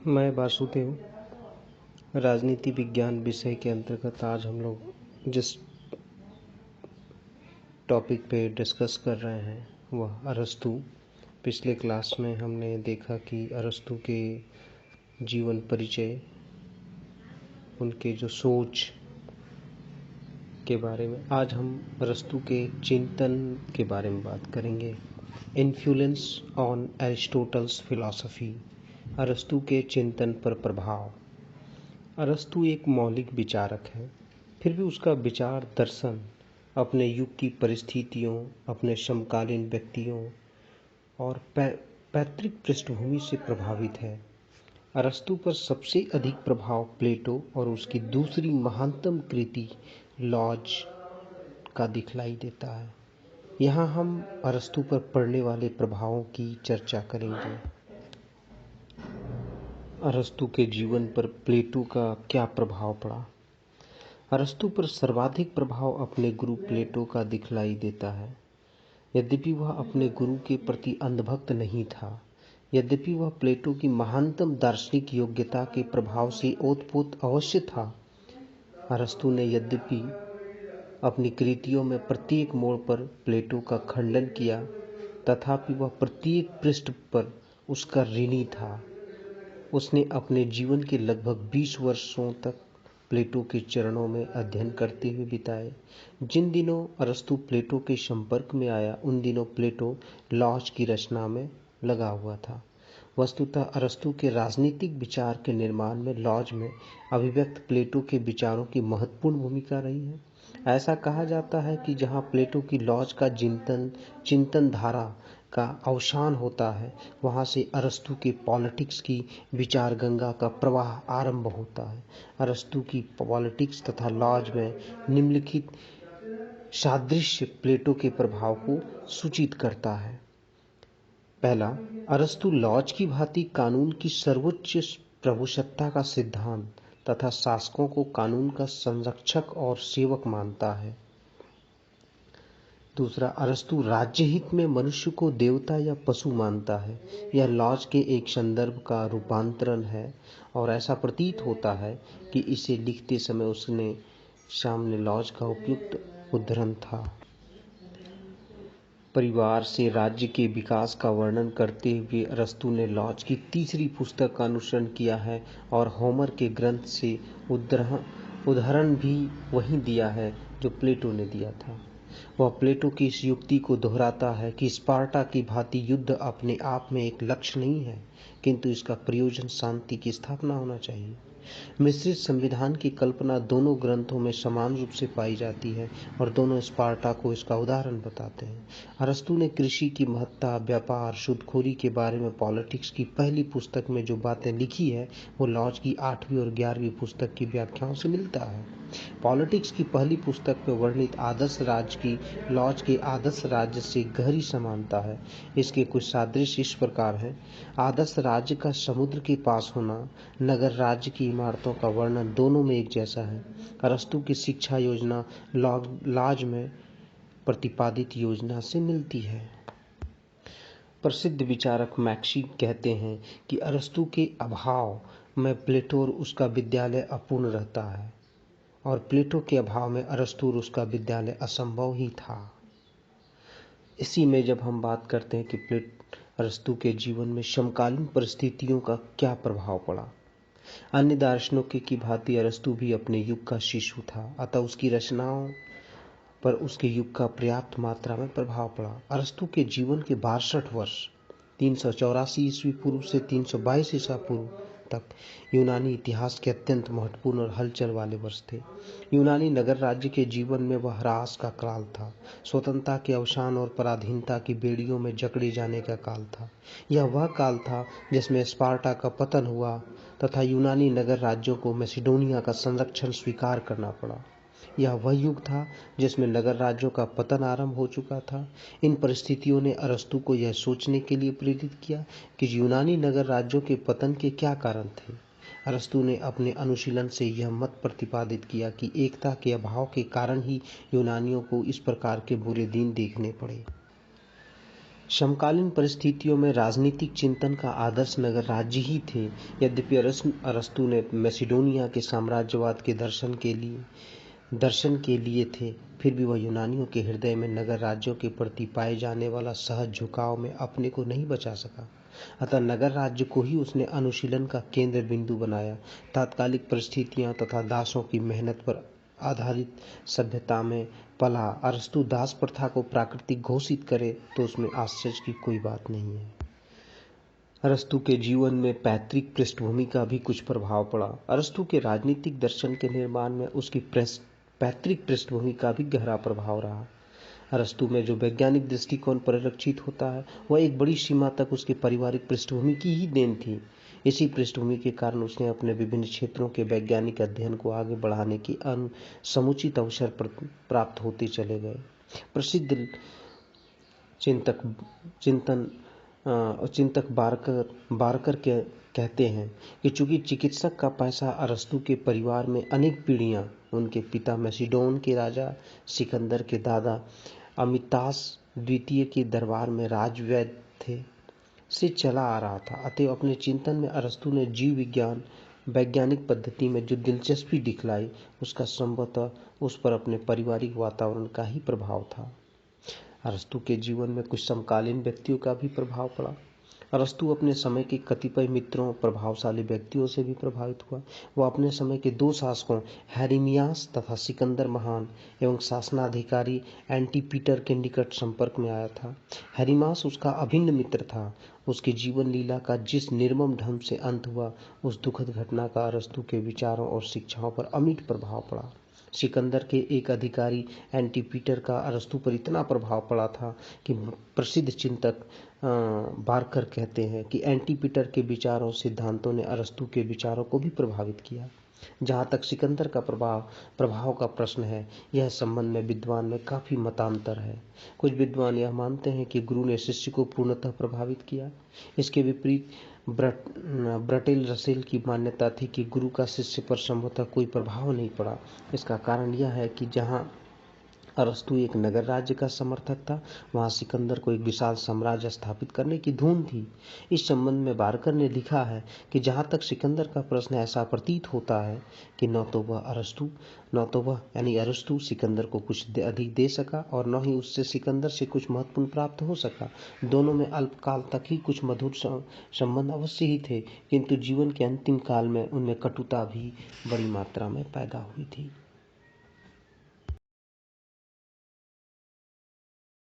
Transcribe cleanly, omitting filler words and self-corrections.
मैं वासुदेव राजनीति विज्ञान विषय के अंतर्गत आज हम लोग जिस टॉपिक पे डिस्कस कर रहे हैं वह अरस्तु। पिछले क्लास में हमने देखा कि अरस्तु के जीवन परिचय, उनके जो सोच के बारे में। आज हम अरस्तु के चिंतन के बारे में बात करेंगे। इन्फ्लुएंस ऑन एरिस्टोटल्स फिलॉसफी, अरस्तु के चिंतन पर प्रभाव। अरस्तु एक मौलिक विचारक है, फिर भी उसका विचार दर्शन अपने युग की परिस्थितियों, अपने समकालीन व्यक्तियों और पैतृक पृष्ठभूमि से प्रभावित है। अरस्तु पर सबसे अधिक प्रभाव प्लेटो और उसकी दूसरी महानतम कृति लॉज का दिखलाई देता है। यहाँ हम अरस्तु पर पड़ने वाले प्रभावों की चर्चा करेंगे। अरस्तु के जीवन पर प्लेटो का क्या प्रभाव पड़ा? अरस्तु पर सर्वाधिक प्रभाव अपने गुरु प्लेटो का दिखलाई देता है। यद्यपि वह अपने गुरु के प्रति अंधभक्त नहीं था, यद्यपि वह प्लेटो की महानतम दार्शनिक योग्यता के प्रभाव से ओतप्रोत अवश्य था। अरस्तु ने यद्यपि अपनी कृतियों में प्रत्येक मोड़ पर प्लेटो का खंडन किया, तथापि वह प्रत्येक पृष्ठ पर उसका ऋणी था। उसने अपने जीवन के लगभग 20 वर्षों तक प्लेटो के चरणों में अध्ययन करते हुए बिताए। जिन दिनों अरस्तु प्लेटो के संपर्क में आया, उन दिनों प्लेटो लॉज की रचना में लगा हुआ था। वस्तुतः अरस्तु के राजनीतिक विचार के निर्माण में लॉज में अभिव्यक्त प्लेटो के विचारों की महत्वपूर्ण भूमिका रही है। ऐसा कहा जाता है कि जहाँ प्लेटो की लॉज का चिंतन धारा का अवसान होता है, वहाँ से अरस्तु के पॉलिटिक्स की विचार गंगा का प्रवाह आरंभ होता है। अरस्तु की पॉलिटिक्स तथा लॉज में निम्नलिखित सादृश्य प्लेटो के प्रभाव को सूचित करता है। पहला, अरस्तु लॉज की भांति कानून की सर्वोच्च प्रभुसत्ता का सिद्धांत तथा शासकों को कानून का संरक्षक और सेवक मानता है। दूसरा, अरस्तु राज्य हित में मनुष्य को देवता या पशु मानता है। यह लॉज के एक संदर्भ का रूपांतरण है और ऐसा प्रतीत होता है कि इसे लिखते समय उसने सामने लॉज का उपयुक्त उद्धरण था। परिवार से राज्य के विकास का वर्णन करते हुए अरस्तु ने लॉज की तीसरी पुस्तक का अनुसरण किया है और होमर के ग्रंथ से उदाहरण भी वही दिया है जो प्लेटो ने दिया था। वह प्लेटो की इस युक्ति को दोहराता है कि स्पार्टा की भांति युद्ध अपने आप में एक लक्ष्य नहीं है, किंतु इसका प्रयोजन शांति की स्थापना होना चाहिए। मिश्रित संविधान की कल्पना दोनों ग्रंथों में समान रूप से पाई जाती है और दोनों स्पार्टा को इसका उदाहरण बताते हैं। अरस्तु ने कृषि की महत्ता, व्यापार, सूदखोरी के बारे में पॉलिटिक्स की पहली पुस्तक में जो बातें लिखी है, वो लॉज की 8वीं और 11वीं पुस्तक की व्याख्याओं से मिलता है। पॉलिटिक्स की पहली पुस्तक में वर्णित आदर्श राज्य की लॉज के आदर्श राज्य से गहरी समानता है। इसके कुछ सादृश्य इस प्रकार हैं। आदर्श राज्य का समुद्र के पास होना, नगर राज्य की इमारतों का वर्णन दोनों में एक जैसा है। अरस्तु की शिक्षा योजना लॉज में प्रतिपादित योजना से मिलती है। प्रसिद्ध विचारक मैक्सी कहते हैं कि अरस्तु के अभाव में प्लेटो और उसका विद्यालय अपूर्ण रहता है और प्लेटो के अभाव में अरस्तु और उसका विद्यालय असंभव ही था। इसी में जब हम बात करते हैं कि अरस्तु के जीवन में समकालीन परिस्थितियों का क्या प्रभाव पड़ा। अन्य दार्शनिकों की भांति अरस्तु भी अपने युग का शिशु था, अतः उसकी रचनाओं पर उसके युग का पर्याप्त मात्रा में प्रभाव पड़ा। अरस्तु के जीवन के 62 वर्ष 384 ईस्वी पूर्व से 322 ईसा पूर्व तक यूनानी इतिहास के अत्यंत महत्वपूर्ण और हलचल वाले वर्ष थे। यूनानी नगर राज्य के जीवन में वह ह्रास का काल था, स्वतंत्रता के अवसान और पराधीनता की बेड़ियों में जकड़े जाने का काल था। यह वह काल था जिसमें स्पार्टा का पतन हुआ तथा यूनानी नगर राज्यों को मैसिडोनिया का संरक्षण स्वीकार करना पड़ा। यह वह युग था जिसमें नगर राज्यों का पतन आरंभ हो चुका था। इन परिस्थितियों ने अरस्तु को यह सोचने के लिए प्रेरित किया कि यूनानी नगर राज्यों के पतन के क्या कारण थे। अरस्तु ने अपने अनुशीलन से यह मत प्रतिपादित किया कि एकता के अभाव के कारण ही यूनानियों को इस प्रकार के बुरे दिन देखने पड़े। समकालीन परिस्थितियों में राजनीतिक चिंतन का आदर्श नगर राज्य ही थे। यद्यपि अरस्तू ने मैसिडोनिया के साम्राज्यवाद के दर्शन के लिए थे, फिर भी वह यूनानियों के हृदय में नगर राज्यों के प्रति पाए जाने वाला सहज झुकाव में अपने को नहीं बचा सका। अतः नगर राज्य को ही उसने अनुशीलन का केंद्र बिंदु बनाया। तात्कालिक परिस्थितियां तथा दासों की मेहनत पर आधारित सभ्यता में पला अरस्तु दास प्रथा को प्राकृतिक घोषित करे तो उसमें आश्चर्य की कोई बात नहीं है। अरस्तु के जीवन में पैतृक पृष्ठभूमि का भी कुछ प्रभाव पड़ा। अरस्तु के राजनीतिक दर्शन के निर्माण में उसकी पैतृक पृष्ठभूमि का भी गहरा प्रभाव रहा। अरस्तु में जो वैज्ञानिक दृष्टिकोण परिलक्षित होता है वह एक बड़ी सीमा तक उसके पारिवारिक पृष्ठभूमि की ही देन थी। इसी पृष्ठभूमि के कारण उसने अपने विभिन्न क्षेत्रों के वैज्ञानिक अध्ययन को आगे बढ़ाने की समुचित अवसर प्राप्त होते चले गए। प्रसिद्ध चिंतक बारकर कहते हैं कि चूंकि चिकित्सक का पैसा अरस्तु के परिवार में अनेक पीढ़ियां उनके पिता मैसिडोन के राजा सिकंदर के दादा अमितास द्वितीय के दरबार में राजवैद्य थे से चला आ रहा था, अतः अपने चिंतन में अरस्तु ने जीव विज्ञान वैज्ञानिक पद्धति में जो दिलचस्पी दिखलाई उसका संभवतः उस पर अपने पारिवारिक वातावरण का ही प्रभाव था। अरस्तु के जीवन में कुछ समकालीन व्यक्तियों का भी प्रभाव पड़ा। अरस्तु अपने समय के कतिपय मित्रों प्रभावशाली व्यक्तियों से भी प्रभावित हुआ। वह अपने समय के दो शासकों हेरेनियास तथा सिकंदर महान एवं शासनाधिकारी एंटीपीटर के निकट संपर्क में आया था। हेरेनियास उसका अभिन्न मित्र था। उसकी जीवन लीला का जिस निर्मम ढंग से अंत हुआ उस दुखद घटना का अरस्तु के विचारों और शिक्षाओं पर अमिट प्रभाव पड़ा। सिकंदर के एक अधिकारी एंटीपीटर का अरस्तु पर इतना प्रभाव पड़ा था कि प्रसिद्ध चिंतक बारकर कहते हैं कि एंटीपीटर के विचारों सिद्धांतों ने अरस्तु के विचारों को भी प्रभावित किया। जहाँ तक सिकंदर का प्रभाव का प्रश्न है, यह संबंध में विद्वान में काफी मतांतर है। कुछ विद्वान यह मानते हैं कि गुरु ने शिष्य को पूर्णतः प्रभावित किया। इसके विपरीत ब्रटेल रसेल की मान्यता थी कि गुरु का शिष्य पर संभवतः कोई प्रभाव नहीं पड़ा। इसका कारण यह है कि जहाँ अरस्तु एक नगर राज्य का समर्थक था, वहाँ सिकंदर को एक विशाल साम्राज्य स्थापित करने की धुन थी। इस संबंध में बारकर ने लिखा है कि जहाँ तक सिकंदर का प्रश्न, ऐसा प्रतीत होता है कि न तो वह यानी अरस्तु सिकंदर को कुछ अधिक दे सका और न ही उससे सिकंदर से कुछ महत्वपूर्ण प्राप्त हो सका। दोनों में अल्पकाल तक ही कुछ मधुर संबंध अवश्य ही थे, किंतु जीवन के अंतिम काल में उनमें कटुता भी बड़ी मात्रा में पैदा हुई थी।